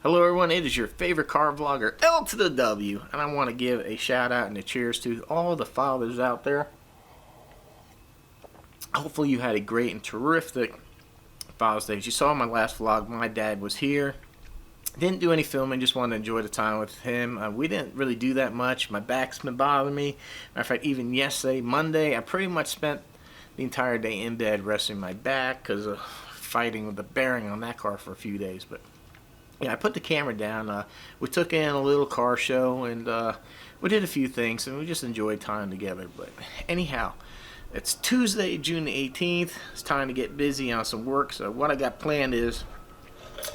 Hello everyone, it is your favorite car vlogger, L to the W, and I want to give a shout out and a cheers to all the fathers out there. Hopefully you had a great and terrific Father's Day. As you saw in my last vlog, my dad was here. Didn't do any filming, just wanted to enjoy the time with him. We didn't really do that much. My back's been bothering me. Matter of fact, even yesterday, Monday, I pretty much spent the entire day in bed resting my back because of fighting with the bearing on that car for a few days. But yeah, I put the camera down. We took in a little car show, and we did a few things, and we just enjoyed time together. But anyhow, it's Tuesday, June the 18th. It's time to get busy on some work. So what I got planned is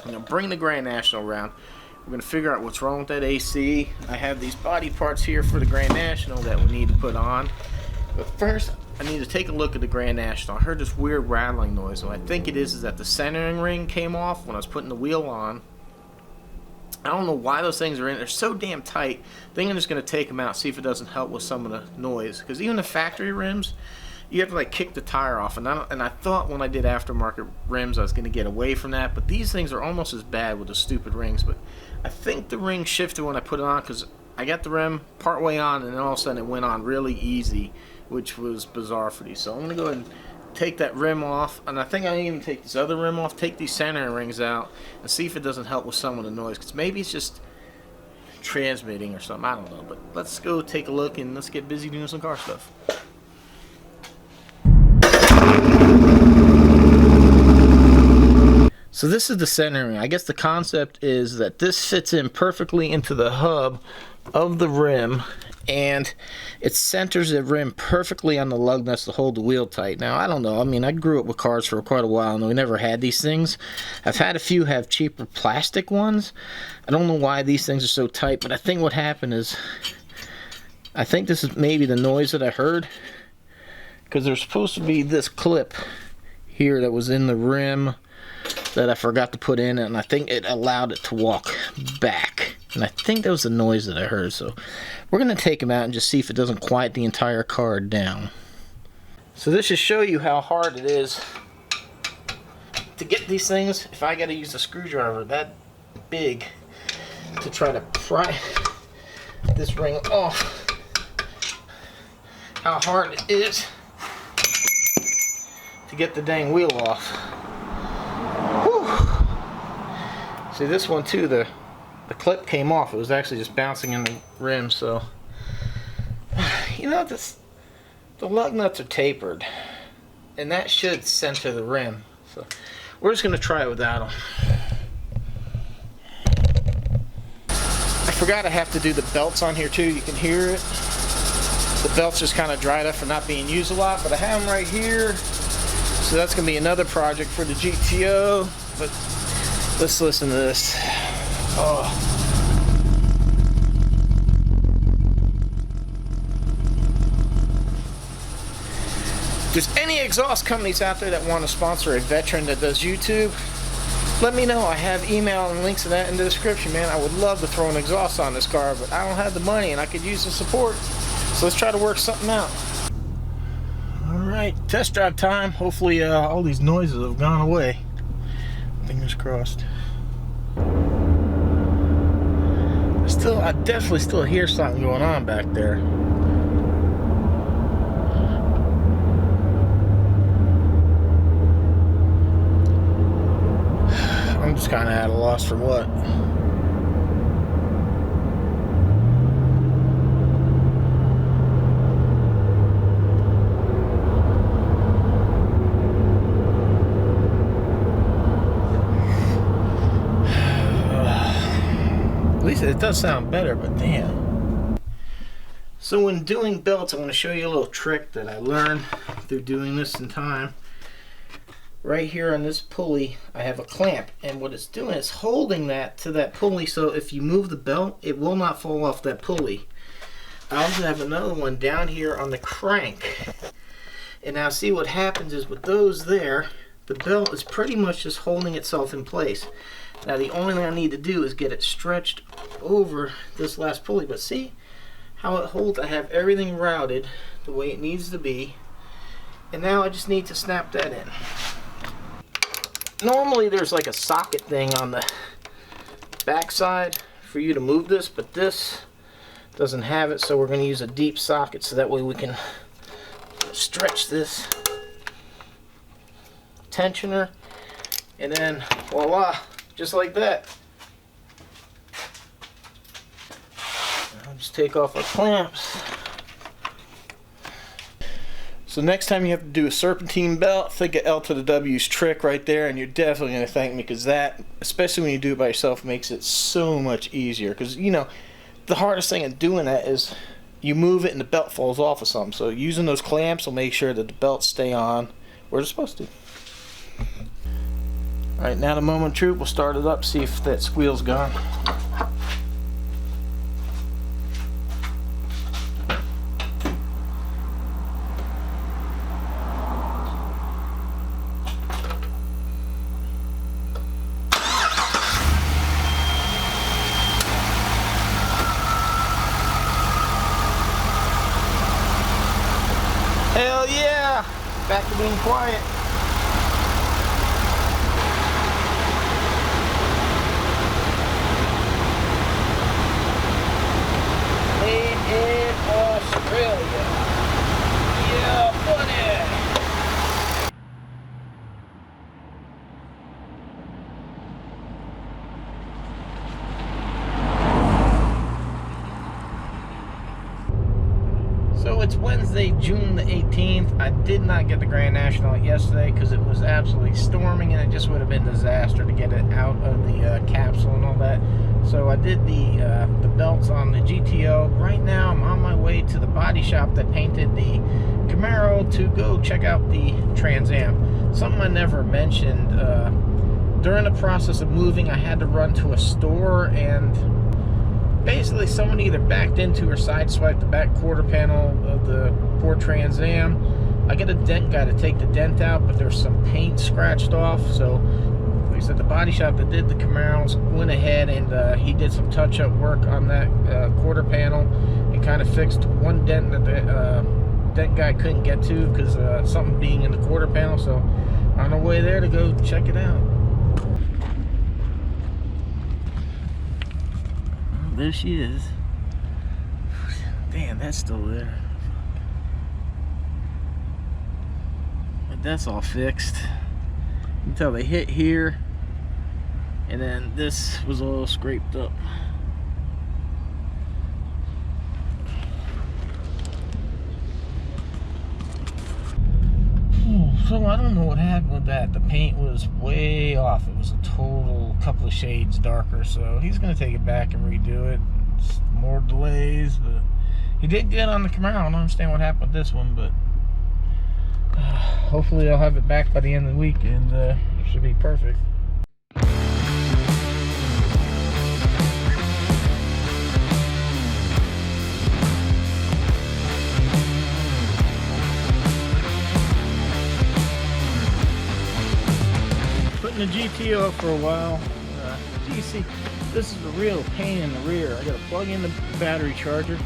I'm going to bring the Grand National around. We're going to figure out what's wrong with that AC. I have these body parts here for the Grand National that we need to put on. But first, I need to take a look at the Grand National. I heard this weird rattling noise, and what I think it is that the centering ring came off when I was putting the wheel on. I don't know why those things are in. They're so damn tight. I think I'm just going to take them out, see if it doesn't help with some of the noise. Because even the factory rims, you have to like kick the tire off. And I thought when I did aftermarket rims I was going to get away from that. But these things are almost as bad with the stupid rings. But I think the ring shifted when I put it on, because I got the rim partway on and then all of a sudden it went on really easy, which was bizarre for these. So I'm going to go ahead and take that rim off, and I think I even take this other rim off, take these centering rings out, and see if it doesn't help with some of the noise, because maybe it's just transmitting or something, I don't know. But let's go take a look and let's get busy doing some car stuff. So this is the centering ring. I guess the concept is that this fits in perfectly into the hub of the rim, and it centers the rim perfectly on the lug nuts to hold the wheel tight. Now, I don't know. I mean, I grew up with cars for quite a while, and we never had these things. I've had a few have cheaper plastic ones. I don't know why these things are so tight, but I think what happened is, I think this is maybe the noise that I heard, because there's supposed to be this clip here that was in the rim that I forgot to put in, and I think it allowed it to walk back. And I think that was the noise that I heard. So we're going to take them out and just see if it doesn't quiet the entire car down. So this should show you how hard it is to get these things. If I got to use a screwdriver that big to try to pry this ring off, how hard it is to get the dang wheel off. Whew. See, this one too, the clip came off. It was actually just bouncing in the rim. So, you know, the lug nuts are tapered, and that should center the rim. So we're just going to try it without them. I forgot I have to do the belts on here too. You can hear it. The belts just kind of dried up for not being used a lot, but I have them right here. So that's going to be another project for the GTO. But let's listen to this. Oh. If there's any exhaust companies out there that want to sponsor a veteran that does YouTube, let me know. I have email and links to that in the description, man. I would love to throw an exhaust on this car, but I don't have the money and I could use the support. So let's try to work something out. Alright, test drive time. Hopefully all these noises have gone away. Fingers crossed. I definitely still hear something going on back there. I'm just kind of at a loss for what. At least it does sound better, but damn. So when doing belts, I'm going to show you a little trick that I learned through doing this in time. Right here on this pulley, I have a clamp, and what it's doing is holding that to that pulley, so if you move the belt, it will not fall off that pulley. I also have another one down here on the crank. And now see what happens is with those there, the belt is pretty much just holding itself in place. Now the only thing I need to do is get it stretched over this last pulley, but see how it holds? I have everything routed the way it needs to be, and now I just need to snap that in. normally there's like a socket thing on the backside for you to move this, but this doesn't have it, so we're going to use a deep socket so that way we can stretch this tensioner, and then voila, just like that. I'll just take off our clamps. So next time you have to do a serpentine belt, think of L to the W's trick right there, and you're definitely going to thank me, because that, especially when you do it by yourself, makes it so much easier. Because, you know, the hardest thing in doing that is you move it and the belt falls off of something. So using those clamps will make sure that the belts stay on where they're supposed to. Alright, now the moment of truth, we'll start it up, see if that squeal's gone. Hell yeah! Back to being quiet. Made in Australia. Yeah, buddy! So it's Wednesday, June the 18th. I did not get the Grand National yesterday because it was absolutely storming, and it just would have been a disaster to get it out of the capsule and all that. So I did the belts on the GTO. Right now I'm on my way to the body shop that painted the Camaro to go check out the Trans Am. Something I never mentioned, during the process of moving, I had to run to a store, and basically someone either backed into or sideswiped the back quarter panel of the poor Trans Am. I got a dent guy to take the dent out, but there's some paint scratched off. So like I said, the body shop that did the Camaros went ahead and he did some touch-up work on that quarter panel and kind of fixed one dent that the dent guy couldn't get to because something being in the quarter panel. So on our way there to go check it out. There she is. Damn, that's still there. But that's all fixed. You can tell they hit here, and then this was all scraped up. So I don't know what happened with that. The paint was way off. It was a total couple of shades darker. So he's going to take it back and redo it. It's more delays, but he did good on the Camaro. I don't understand what happened with this one, but hopefully I'll have it back by the end of the week, and it should be perfect. The GTO for a while. You see, this is a real pain in the rear. I gotta plug in the battery charger.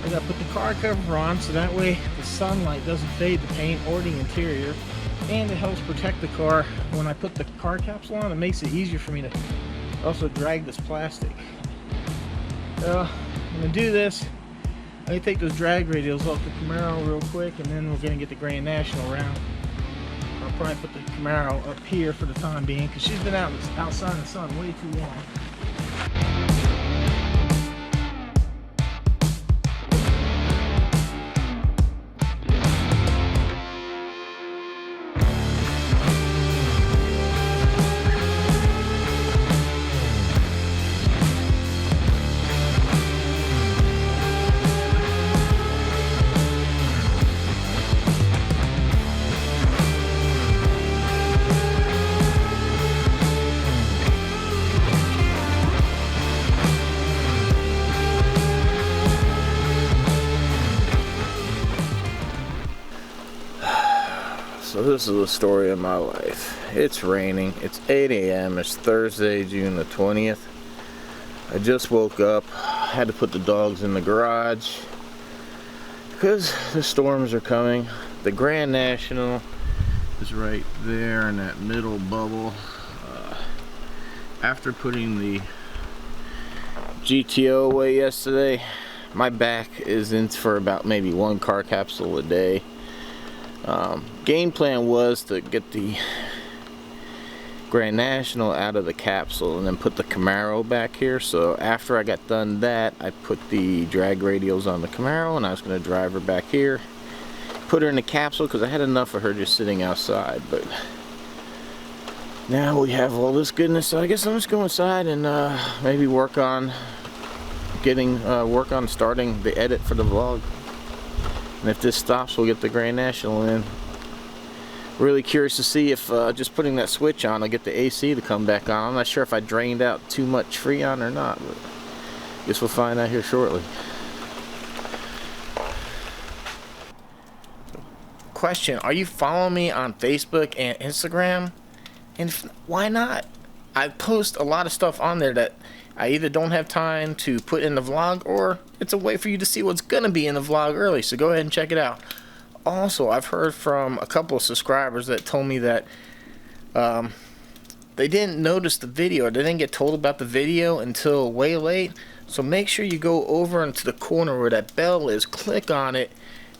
I gotta put the car cover on so that way the sunlight doesn't fade the paint or the interior, and it helps protect the car. When I put the car capsule on, it makes it easier for me to also drag this plastic. I'm gonna do this. I'm gonna take those drag radials off the Camaro real quick, and then we're gonna get the Grand National around. I'll probably put the Camaro up here for the time being because she's been outside in the sun way too long. So this is the story of my life. It's raining. It's 8 a.m. It's Thursday, June the 20th. I just woke up. Had to put the dogs in the garage because the storms are coming. The Grand National is right there in that middle bubble. After putting the GTO away yesterday. My back is in for about maybe 1 car capsule a day. Game plan was to get the Grand National out of the capsule and then put the Camaro back here. So after I got done that, I put the drag radials on the Camaro and I was going to drive her back here, put her in the capsule because I had enough of her just sitting outside. But now we have all this goodness, so I guess I'm just going inside and maybe work on starting the edit for the vlog. And if this stops, we'll get the Grand National in. Really curious to see if just putting that switch on will get the AC to come back on. I'm not sure if I drained out too much Freon or not, but I guess we'll find out here shortly. Question, are you following me on Facebook and Instagram? And why not? I post a lot of stuff on there that I either don't have time to put in the vlog, or it's a way for you to see what's gonna be in the vlog early, so go ahead and check it out. Also, I've heard from a couple of subscribers that told me that they didn't notice the video, or they didn't get told about the video until way late. So make sure you go over into the corner where that bell is, click on it,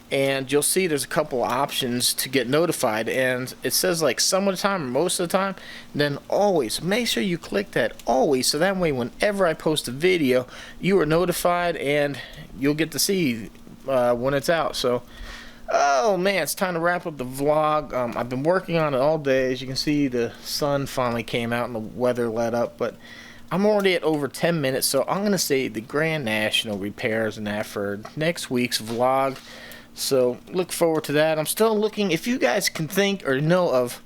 and you'll see there's a couple options to get notified, and it says like some of the time or most of the time, and then always make sure you click that always, so that way whenever I post a video you are notified and you'll get to see when it's out. So oh man, it's time to wrap up the vlog. I've been working on it all day. As you can see, the sun finally came out and the weather let up, but I'm already at over 10 minutes, so I'm gonna say the Grand National repairs and that for next week's vlog. So look forward to that. I'm still looking, if you guys can think or know of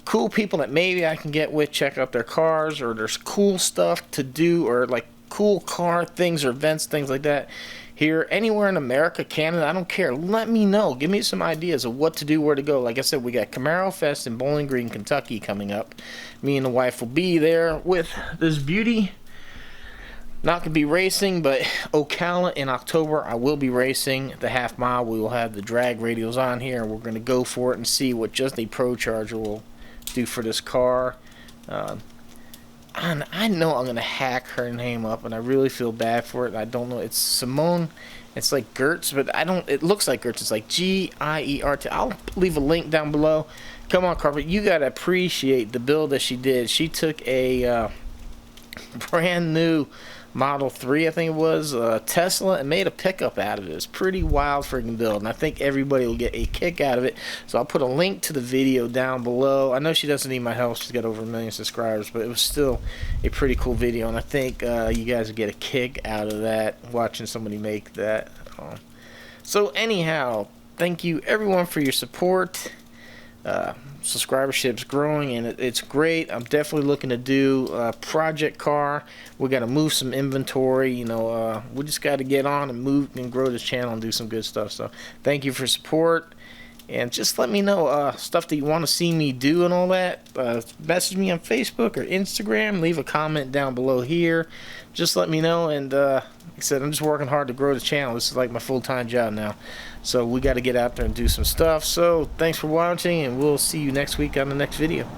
cool people that maybe I can get with, check out their cars, or there's cool stuff to do, or like cool car things or events, things like that here anywhere in America, Canada, I don't care. Let me know. Give me some ideas of what to do, where to go. Like I said, we got Camaro Fest in Bowling Green, Kentucky coming up. Me and the wife will be there with this beauty. Not going to be racing, but Ocala in October, I will be racing the half mile. We will have the drag radials on here, and we're going to go for it and see what just a Pro Charger will do for this car. And I know I'm going to hack her name up, and I really feel bad for it. I don't know. It's Simone. It's like Gertz, but I don't. It looks like Gertz. It's like G-I-E-R-T. I'll leave a link down below. Come on, Carpet. You got to appreciate the build that she did. She took a brand new Model 3, I think it was, Tesla, and made a pickup out of it. It's pretty wild freaking build, and I think everybody will get a kick out of it. So I'll put a link to the video down below. I know she doesn't need my help. She's got over 1 million subscribers, but it was still a pretty cool video, and I think you guys will get a kick out of that, watching somebody make that. So anyhow, thank you everyone for your support. Subscribership's growing, and it's great. I'm definitely looking to do a project car. We got to move some inventory, you know. We just got to get on and move and grow this channel and do some good stuff. So thank you for support, and just let me know stuff that you want to see me do and all that. Message me on Facebook or Instagram. Leave a comment down below here. Just let me know. And like I said, I'm just working hard to grow the channel. This is like my full-time job now. So we got to get out there and do some stuff. So thanks for watching, and we'll see you next week on the next video.